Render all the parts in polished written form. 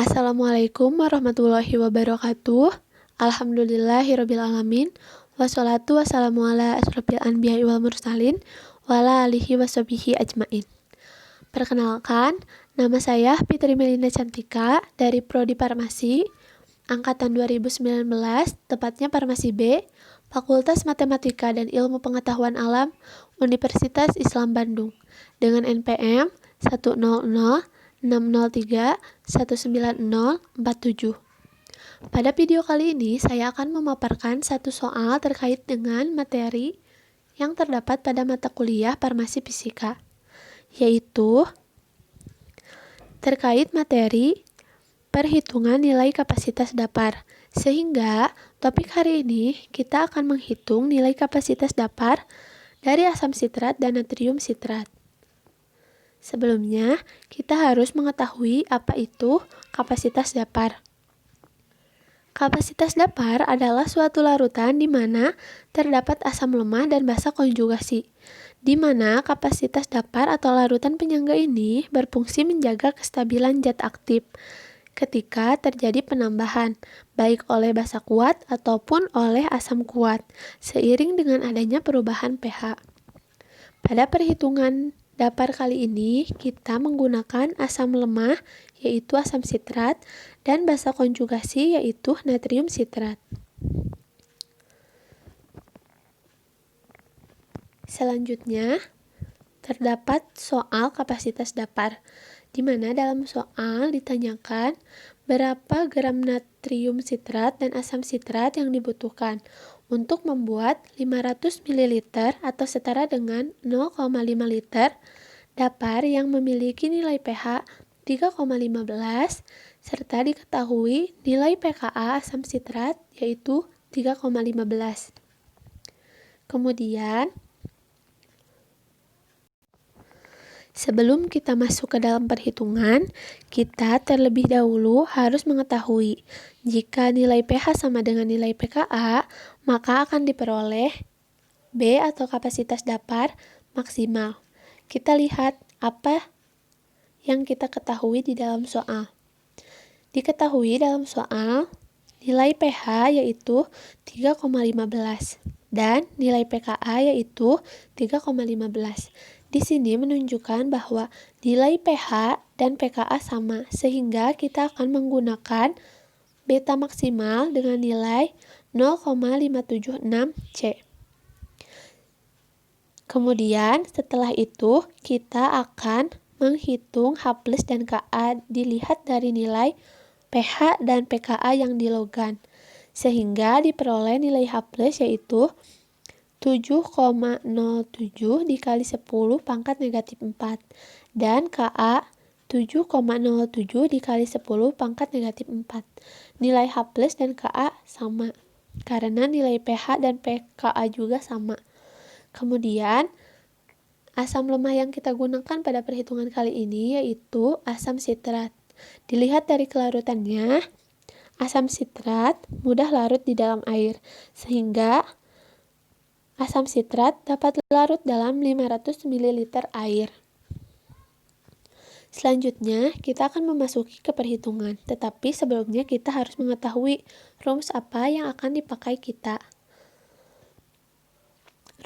Assalamualaikum warahmatullahi wabarakatuh. Alhamdulillahirrabbilalamin. Wassalatu wassalamu ala asrofil anbiya'i wal mursalin wa ala alihi washabihi ajmain. Perkenalkan, nama saya Fitri Melinda Cantika dari Prodi Farmasi angkatan 2019, tepatnya Farmasi B, Fakultas Matematika dan Ilmu Pengetahuan Alam, Universitas Islam Bandung, dengan NPM 1006003190047. Pada video kali ini, saya akan memaparkan satu soal terkait dengan materi yang terdapat pada mata kuliah Farmasi Fisika, yaitu terkait materi perhitungan nilai kapasitas dapar. Sehingga topik hari ini kita akan menghitung nilai kapasitas dapar dari asam sitrat dan natrium sitrat. Sebelumnya, kita harus mengetahui apa itu kapasitas dapar. Kapasitas dapar adalah suatu larutan di mana terdapat asam lemah dan basa konjugasi, di mana kapasitas dapar atau larutan penyangga ini berfungsi menjaga kestabilan zat aktif ketika terjadi penambahan, baik oleh basa kuat ataupun oleh asam kuat, seiring dengan adanya perubahan pH. Pada perhitungan dapar kali ini, kita menggunakan asam lemah, yaitu asam sitrat, dan basa konjugasi, yaitu natrium sitrat. Selanjutnya, terdapat soal kapasitas dapar, di mana dalam soal ditanyakan berapa gram natrium sitrat dan asam sitrat yang dibutuhkan untuk membuat 500 ml atau setara dengan 0,5 liter dapar yang memiliki nilai pH 3,15 serta diketahui nilai pKa asam sitrat yaitu 3,15. Kemudian, sebelum kita masuk ke dalam perhitungan, kita terlebih dahulu harus mengetahui jika nilai pH sama dengan nilai pKa, maka akan diperoleh B atau kapasitas dapar maksimal. Kita lihat apa yang kita ketahui di dalam soal. Diketahui dalam soal nilai pH yaitu 3,15 dan nilai pKa yaitu 3,15. Di sini menunjukkan bahwa nilai pH dan pKa sama, sehingga kita akan menggunakan beta maksimal dengan nilai 0,576 C. Kemudian setelah itu kita akan menghitung H+ dan Ka dilihat dari nilai pH dan pKa yang dilogan, sehingga diperoleh nilai H+ yaitu 7,07 dikali 10 pangkat negatif 4 dan Ka 7,07 dikali 10 pangkat negatif 4. Nilai H+ dan Ka sama karena nilai pH dan pKa juga sama. Kemudian asam lemah yang kita gunakan pada perhitungan kali ini yaitu asam sitrat. Dilihat dari kelarutannya, asam sitrat mudah larut di dalam air, sehingga asam sitrat dapat larut dalam 500 ml air. Selanjutnya, kita akan memasuki ke perhitungan, tetapi sebelumnya kita harus mengetahui rumus apa yang akan dipakai kita.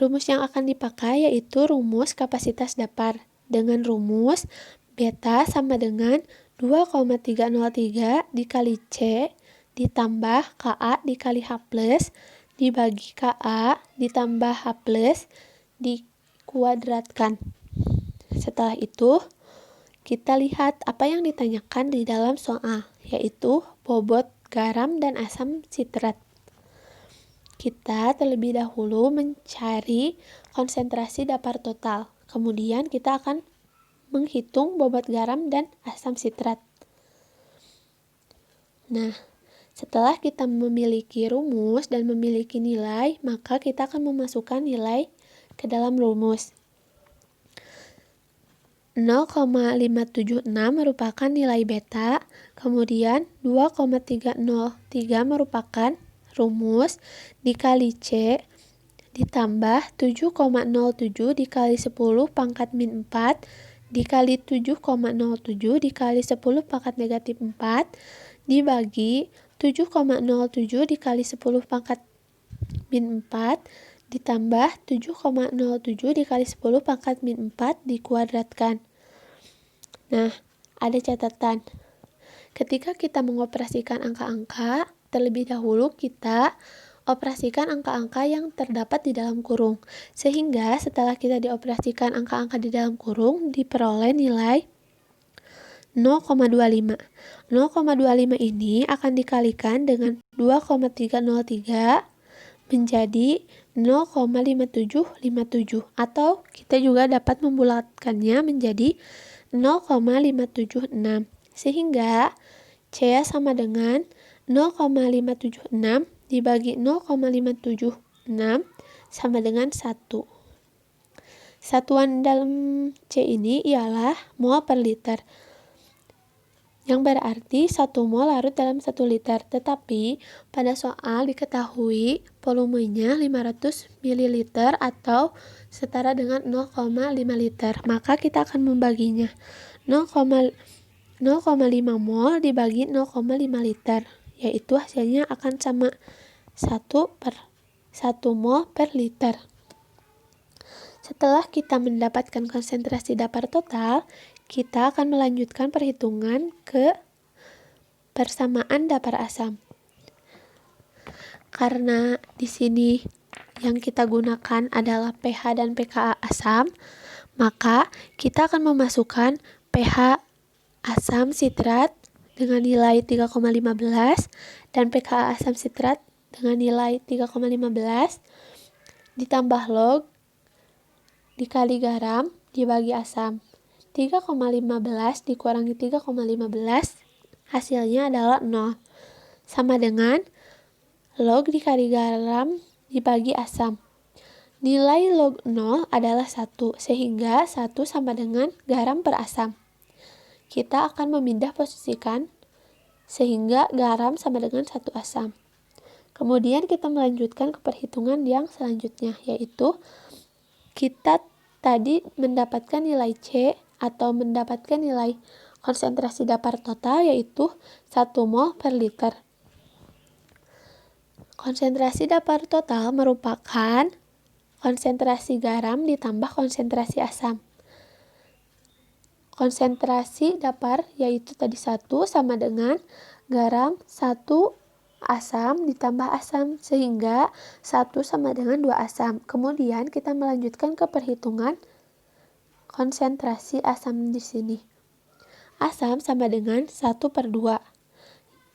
Rumus yang akan dipakai yaitu rumus kapasitas dapar, dengan rumus beta sama dengan 2,303 dikali C ditambah Ka dikali H+ dibagi Ka ditambah H+ dikuadratkan. Setelah itu, kita lihat apa yang ditanyakan di dalam soal, yaitu bobot garam dan asam sitrat. Kita terlebih dahulu mencari konsentrasi dapar total. Kemudian kita akan menghitung bobot garam dan asam sitrat. Nah, setelah kita memiliki rumus dan memiliki nilai, maka kita akan memasukkan nilai ke dalam rumus. 0,576 merupakan nilai beta, kemudian 2,303 merupakan rumus dikali C ditambah 7,07 dikali 10 pangkat min 4 dikali 7,07 dikali 10 pangkat negatif 4 dibagi 7,07 dikali 10 pangkat min 4 ditambah 7,07 dikali 10 pangkat min 4 dikuadratkan. Nah, ada catatan. Ketika kita mengoperasikan angka-angka, terlebih dahulu kita operasikan angka-angka yang terdapat di dalam kurung. Sehingga setelah kita dioperasikan angka-angka di dalam kurung, diperoleh nilai 0,25. 0,25 ini akan dikalikan dengan 2,303 menjadi 0,5757 atau kita juga dapat membulatkannya menjadi 0,576 sehingga C sama dengan 0,576 dibagi 0,576 sama dengan 1. Satuan dalam C ini ialah mol per liter, yang berarti 1 mol larut dalam 1 liter. Tetapi pada soal diketahui volumenya 500 ml atau setara dengan 0,5 liter. Maka kita akan membaginya 0,5 mol dibagi 0,5 liter, yaitu hasilnya akan sama 1 mol per liter. Setelah kita mendapatkan konsentrasi datar total, kita akan melanjutkan perhitungan ke persamaan datar asam. Karena di sini yang kita gunakan adalah pH dan pKa asam, maka kita akan memasukkan pH asam sitrat dengan nilai 3,15 dan pKa asam sitrat dengan nilai 3,15 ditambah log dikali garam dibagi asam. 3,15 dikurangi 3,15 hasilnya adalah 0 sama dengan log dikali garam dibagi asam. Nilai log 0 adalah 1 sehingga 1 sama dengan garam per asam. Kita akan memindah posisikan sehingga garam sama dengan 1 asam. Kemudian kita melanjutkan ke perhitungan yang selanjutnya, yaitu kita tadi mendapatkan nilai C atau mendapatkan nilai konsentrasi datar total yaitu 1 mol per liter. Konsentrasi datar total merupakan konsentrasi garam ditambah konsentrasi asam. Konsentrasi datar yaitu tadi 1 sama dengan garam 1 asam ditambah asam sehingga 1 sama dengan 2 asam. Kemudian kita melanjutkan ke perhitungan konsentrasi asam di sini. Asam sama dengan 1/2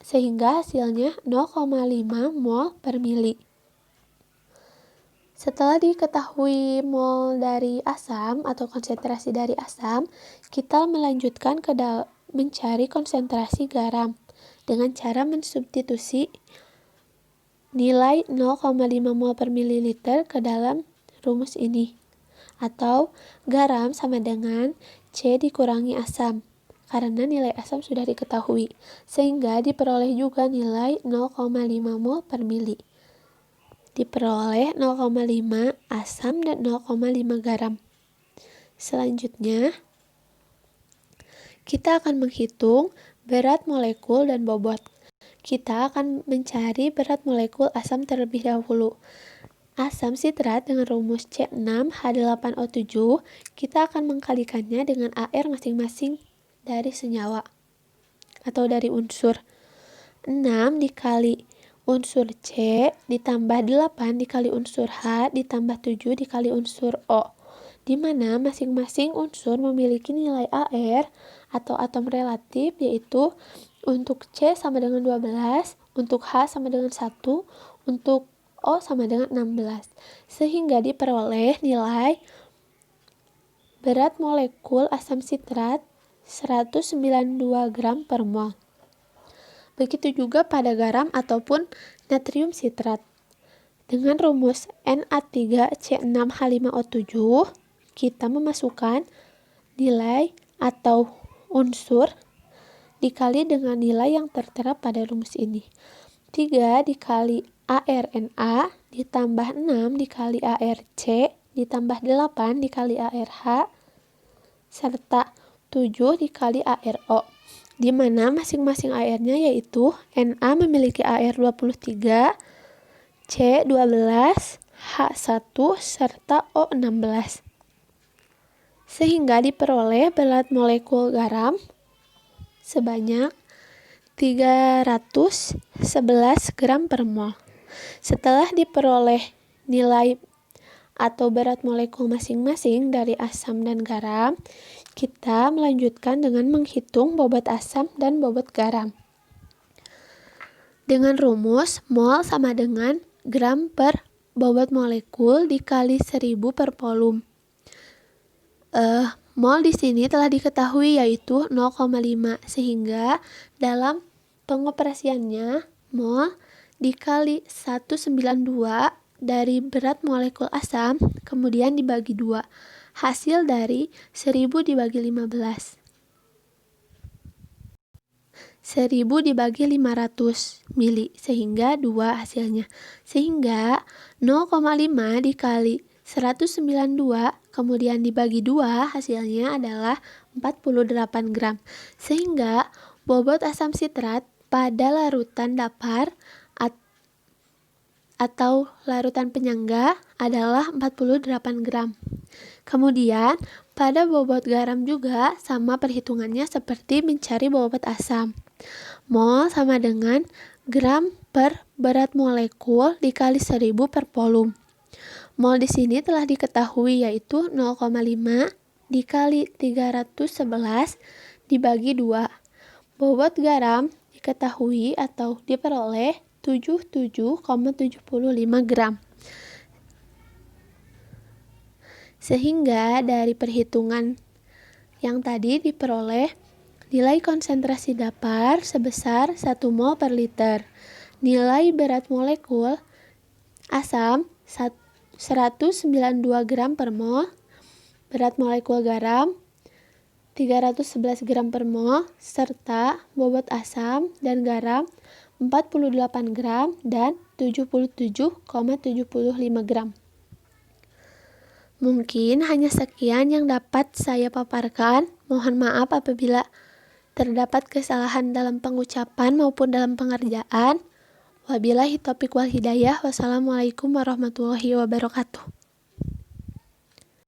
sehingga hasilnya 0,5 mol per mili. Setelah diketahui mol dari asam atau konsentrasi dari asam, kita melanjutkan ke mencari konsentrasi garam dengan cara mensubstitusi nilai 0,5 mol per mililiter ke dalam rumus ini. Atau garam sama dengan C dikurangi asam, karena nilai asam sudah diketahui, sehingga diperoleh juga nilai 0,5 mol per mili. Diperoleh 0,5 asam dan 0,5 garam. Selanjutnya, kita akan menghitung berat molekul dan bobot. Kita akan mencari berat molekul asam terlebih dahulu. Asam sitrat dengan rumus C6H8O7, kita akan mengkalikannya dengan AR masing-masing dari senyawa atau dari unsur. 6 dikali unsur C ditambah 8 dikali unsur H ditambah 7 dikali unsur O, di mana masing-masing unsur memiliki nilai AR atau atom relatif, yaitu untuk C sama dengan 12, untuk H sama dengan 1, untuk O sama dengan 16, sehingga diperoleh nilai berat molekul asam sitrat 192 gram per mol. Begitu juga pada garam ataupun natrium sitrat. Dengan rumus Na3C6H5O7, kita memasukkan nilai atau unsur dikali dengan nilai yang tertera pada rumus ini. 3 dikali ARNA ditambah 6 dikali ARC ditambah 8 dikali ARH serta 7 dikali ARO, di mana masing-masing AR-nya yaitu Na memiliki AR 23, C 12, H1, serta O 16. Sehingga diperoleh berat molekul garam sebanyak 311 gram per mol. Setelah diperoleh nilai atau berat molekul masing-masing dari asam dan garam, kita melanjutkan dengan menghitung bobot asam dan bobot garam. Dengan rumus mol sama dengan gram per bobot molekul dikali 1000 per volum. Mol di sini telah diketahui yaitu 0,5, sehingga dalam pengoperasiannya mol dikali 192 dari berat molekul asam, kemudian dibagi 2. Hasil dari 1000 dibagi 15. 1000 dibagi 500 mili, sehingga 2 hasilnya. Sehingga 0,5 dikali 192 kemudian dibagi 2 hasilnya adalah 48 gram. Sehingga bobot asam sitrat pada larutan datar atau larutan penyangga adalah 48 gram. Kemudian pada bobot garam juga sama perhitungannya seperti mencari bobot asam. Mol sama dengan gram per berat molekul dikali 1000 per volum. Mol di sini telah diketahui yaitu 0,5 dikali 311 dibagi 2. Bobot garam diketahui atau diperoleh 77,75 gram. Sehingga dari perhitungan yang tadi diperoleh nilai konsentrasi datar sebesar 1 mol per liter. Nilai berat molekul asam 192 gram per mol, berat molekul garam 311 gram per mol, serta bobot asam dan garam 48 gram dan 77,75 gram. Mungkin hanya sekian yang dapat saya paparkan. Mohon maaf apabila terdapat kesalahan dalam pengucapan maupun dalam pengerjaan. Wabillahi taufiq wal hidayah. Wassalamualaikum warahmatullahi wabarakatuh.